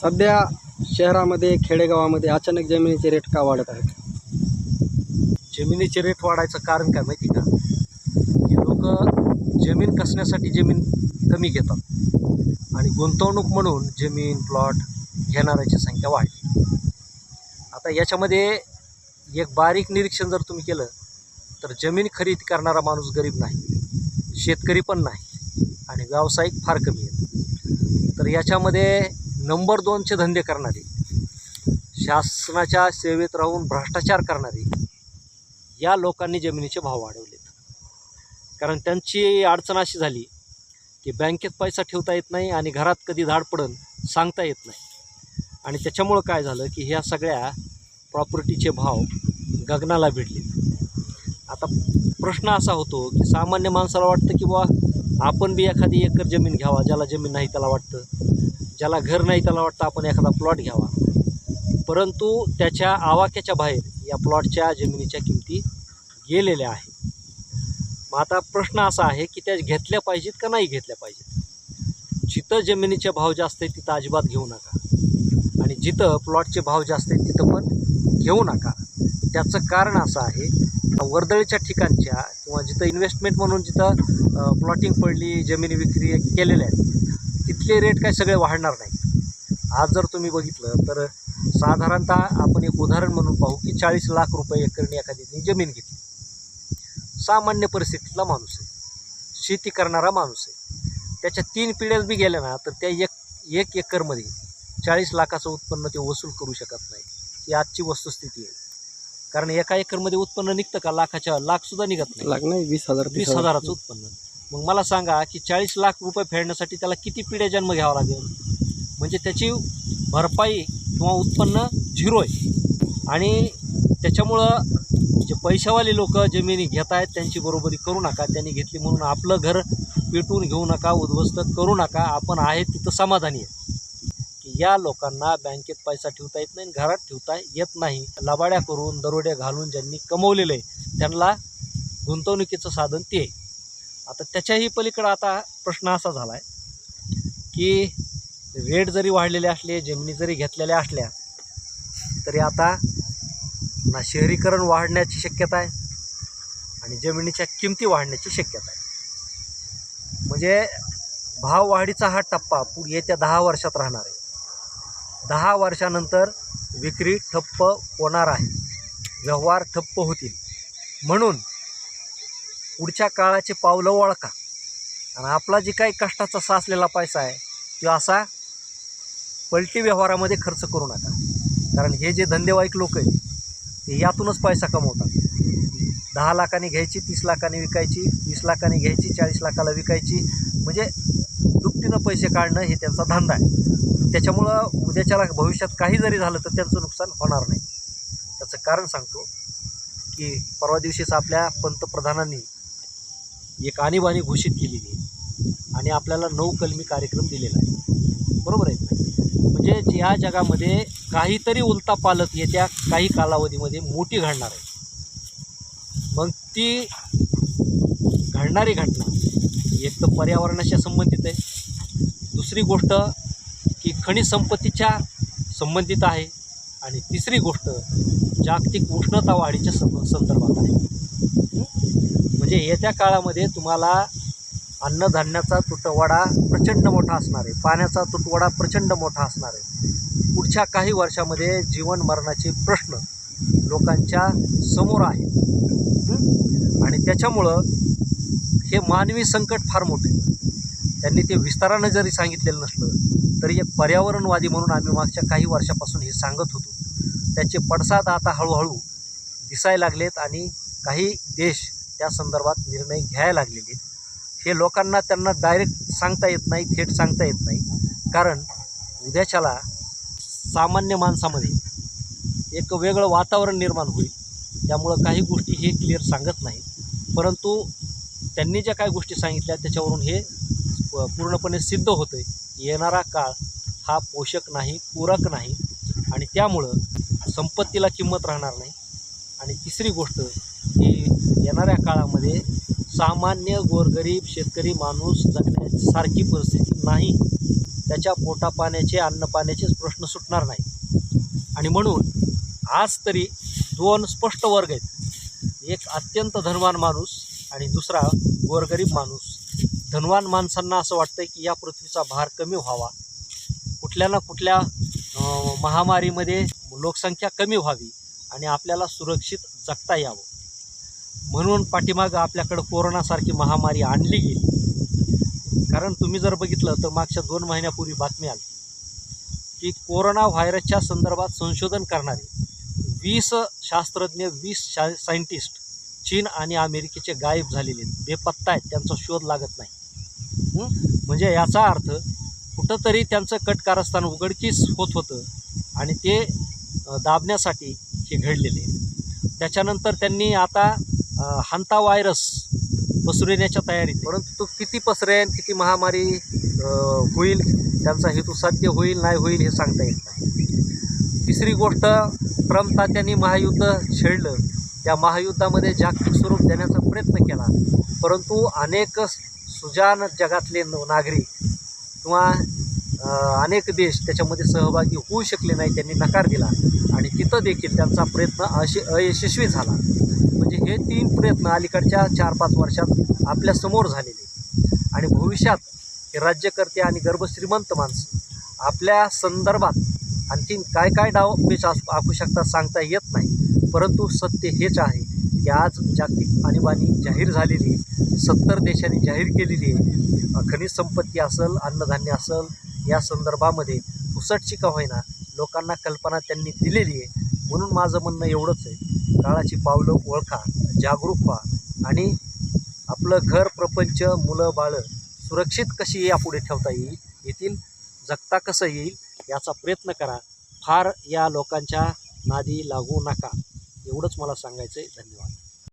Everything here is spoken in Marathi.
सध्या शहरामध्ये खेडेगावामध्ये अचानक जमिनीचे रेट का वाढत आहेत? जमिनीचे रेट वाढायचं कारण काय माहिती का, की लोक जमीन कसण्यासाठी जमीन कमी घेतात आणि गुंतवणूक म्हणून जमीन प्लॉट घेणाऱ्याची संख्या वाढली. आता याच्यामध्ये एक बारीक निरीक्षण जर तुम्ही केलं तर जमीन खरेदी करणारा माणूस गरीब नाही, शेतकरी पण नाही आणि व्यावसायिक फार कमी आहेत. तर याच्यामध्ये नंबर 2चे धंदे करणारे, शासनाच्या सेवेत राहून भ्रष्टाचार करणारे या लोकांनी जमिनीचे भाव वाढवलेत. कारण त्यांची अडचण अशी झाली की बँकेत पैसा ठेवता येत नाही आणि घरात कधी धाड पडन सांगता येत नाही. आणि त्याच्यामुळं काय झालं की ह्या सगळ्या प्रॉपर्टीचे भाव गगनाला भिडलेत. आता प्रश्न असा होतो की सामान्य माणसाला वाटतं की बुवा आपण बी एखादी एकर जमीन घ्यावा, ज्याला जमीन नाही त्याला वाटतं, ज्याला घर नाही त्याला वाटतं आपण एखादा प्लॉट घ्यावा. परंतु त्याच्या आवाक्याच्या बाहेर या प्लॉटच्या जमिनीच्या किमती गेलेल्या आहेत. मग आता प्रश्न असा आहे की त्या घेतल्या पाहिजेत का नाही घेतल्या पाहिजेत. जिथं जमिनीचे भाव जास्त आहेत तिथं अजिबात घेऊ नका आणि जिथं प्लॉटचे भाव जास्त आहेत तिथं पण घेऊ नका. त्याचं कारण असं आहे, वर्दळीच्या ठिकाणच्या किंवा जिथं इन्व्हेस्टमेंट म्हणून जिथं प्लॉटिंग पडली, जमिनी विक्री केलेल्या आहेत तिथले रेट काय सगळे वाढणार नाही. आज जर तुम्ही बघितलं तर साधारणतः आपण एक उदाहरण म्हणून पाहू की 40 लाख रुपये एकरने एखाद्याने जमीन घेतली. सामान्य परिस्थितीतला माणूस आहे, शेती करणारा माणूस आहे, त्याच्या 3 पिढ्याच बी गेल्या ना तर त्या एक एकरमध्ये 40 लाखाचं उत्पन्न ते वसूल करू शकत नाही. ही आजची वस्तुस्थिती आहे. कारण एका एकरमध्ये उत्पन्न निघतं का? लाखसुद्धा निघत नाही. लाख नाही, 20,000चं उत्पन्न. मग मला सांगा की 40 लाख रुपये फेडण्यासाठी त्याला किती पिढ्या जन्म घ्यावा लागेल? म्हणजे त्याची भरपाई किंवा उत्पन्न 0 आहे. आणि त्याच्यामुळं जे पैशावाले लोक जमिनी घेत आहेत त्यांची बरोबरी करू नका. त्यांनी घेतली म्हणून आपलं घर पेटवून घेऊ नका, उद्ध्वस्त करू नका. आपण आहे तिथं समाधानी आहे की या लोकांना बँकेत पैसा ठेवता येत नाही, घरात ठेवता येत नाही. लबाड्या करून दरोडे घालून ज्यांनी कमवलेलं आहे त्यांना गुंतवणुकीचं साधन ते. आता त्याच्याही पलीकडं आता प्रश्न असा झाला आहे की रेट जरी वाढलेले असले, जमिनी जरी घेतलेल्या असल्या तरी आता ना शहरीकरण वाढण्याची शक्यता आहे आणि जमिनीच्या किमती वाढण्याची शक्यता आहे. म्हणजे भाव वाढीचा हा टप्पा येत्या 10 वर्षात राहणार आहे. 10 वर्षानंतर विक्री ठप्प होणार आहे, व्यवहार ठप्प होतील. म्हणून पुढच्या काळाचे पावलं ओळखा आणि आपला जे काही कष्टाचा साचलेला पैसा आहे तो असा पलटी व्यवहारामध्ये खर्च करू नका. कारण हे जे धंदेवाईक लोक आहेत ते यातूनच पैसा कमवतात. 10 लाखांनी घ्यायची, 30 लाखांनी विकायची, 20 लाखांनी घ्यायची, 40 लाखाला विकायची. म्हणजे दुपटीनं पैसे काढणं हे त्यांचा धंदा आहे. त्याच्यामुळं उद्याच्याला भविष्यात काही जरी झालं तर त्यांचं नुकसान होणार नाही. त्याचं कारण सांगतो की परवा दिवशीच आपल्या पंतप्रधानांनी एक आणीबाणी घोषित केलेली आहे आणि आपल्याला 9 कलमी कार्यक्रम दिलेला आहे. बरोबर आहे ना? म्हणजे या जगामध्ये काहीतरी उलथापालथ येत्या काही कालावधीमध्ये मोठी घडणार आहे. मग ती घडणारी घटना एक तर पर्यावरणाशी संबंधित आहे, दुसरी गोष्ट की खनिज संपत्तीच्या संबंधित आहे आणि तिसरी गोष्ट जागतिक उष्णता वाढीच्या संदर्भात आहे. म्हणजे येत्या काळामध्ये तुम्हाला अन्नधान्याचा तुटवडा प्रचंड मोठा असणार आहे, पाण्याचा तुटवडा प्रचंड मोठा असणार आहे. पुढच्या काही वर्षामध्ये जीवन मरणाचे प्रश्न लोकांच्या समोर आहेत आणि त्याच्यामुळं हे मानवी संकट फार मोठे आहे. त्यांनी ते विस्तारानं जरी सांगितलेलं नसलं तरी एक पर्यावरणवादी म्हणून आम्ही मागच्या काही वर्षापासून हे सांगत होतो. त्याचे पडसाद आता हळूहळू दिसायला लागलेत आणि काही देश त्या संदर्भात निर्णय घ्यायला लागलेले. हे लोकांना त्यांना डायरेक्ट सांगता येत नाही, थेट सांगता येत नाही. कारण उद्याच्याला सामान्य माणसामध्ये एक वेगळं वातावरण निर्माण होईल. त्यामुळं काही गोष्टी हे क्लिअर सांगत नाही, परंतु त्यांनी ज्या काही गोष्टी सांगितल्या त्याच्यावरून हे पूर्णपणे सिद्ध होतं आहे. येणारा काळ हा पोषक नाही, पूरक नाही आणि त्यामुळं संपत्तीला किंमत राहणार नाही. आणि तिसरी गोष्ट की येणाऱ्या काळामध्ये सामान्य गोरगरीब शेतकरी माणूस जगण्यासारखी परिस्थिती नाही. त्याच्या पोटापाण्याचे अन्नपाण्याचेच प्रश्न सुटणार नाही. आणि म्हणून आज तरी दोन स्पष्ट वर्ग आहेत, एक अत्यंत धनवान माणूस आणि दुसरा गोरगरीब माणूस. धनवान माणसांना असं वाटतं की या पृथ्वीचा भार कमी व्हावा, कुठल्या ना कुठल्या महामारीमध्ये लोकसंख्या कमी व्हावी आणि आपल्याला सुरक्षित जगता यावं, म्हणून पाठीमागं आपल्याकडं कोरोनासारखी महामारी आणली गेली. कारण तुम्ही जर बघितलं तर मागच्या 2 महिन्यापूर्वी बातमी आली की कोरोना व्हायरसच्या संदर्भात संशोधन करणारे 20 शास्त्रज्ञ, 20 सायंटिस्ट चीन आणि अमेरिकेचे गायब झालेले आहेत, बेपत्ता आहेत, त्यांचा शोध लागत नाही. म्हणजे याचा अर्थ कुठंतरी त्यांचं कटकारस्थान उघडकीस होत होतं आणि ते दाबण्यासाठी हे घडलेले आहे. त्याच्यानंतर त्यांनी आता हंता व्हायरस पसरविण्याच्या तयारीत, परंतु तो किती पसरेन, किती महामारी होईल, त्यांचा हेतू साध्य होईल नाही होईल हे सांगता येत नाही. तिसरी गोष्ट, ट्रम्प तात्यांनी महायुद्ध छेडलं, त्या महायुद्धामध्ये जागतिक स्वरूप देण्याचा प्रयत्न केला, परंतु अनेक सुजाण जगातले नागरिक किंवा अनेक देश त्याच्यामध्ये सहभागी होऊ शकले नाही, त्यांनी नकार दिला आणि तिथं देखील त्यांचा प्रयत्न अयशस्वी झाला. म्हणजे हे 3 प्रयत्न अलीकडच्या 4-5 वर्षात आपल्यासमोर झालेले आणि भविष्यात हे राज्यकर्ते आणि गर्भश्रीमंत माणसं आपल्या संदर्भात आणखीन काय काय डावपेच आखू शकतात सांगता येत नाही. परंतु सत्य हेच आहे की आज जागतिक आणीबाणी जाहीर झालेली आहे, 70 देशांनी जाहीर केलेली आहे. खनिज संपत्ती असेल, अन्नधान्य असेल, या संदर्भामध्ये पुसटची का होईना लोकांना कल्पना त्यांनी दिलेली आहे. म्हणून माझं म्हणणं एवढंच आहे, काळाची पावलं ओळखा, जागरूक व्हा आणि आपलं घर, प्रपंच, मुलं बाळं सुरक्षित कशी यापुढे ठेवता येतील, जगता कसं येईल याचा प्रयत्न करा. फार या लोकांच्या नादी लागू नका, एवढंच मला सांगायचं आहे. धन्यवाद.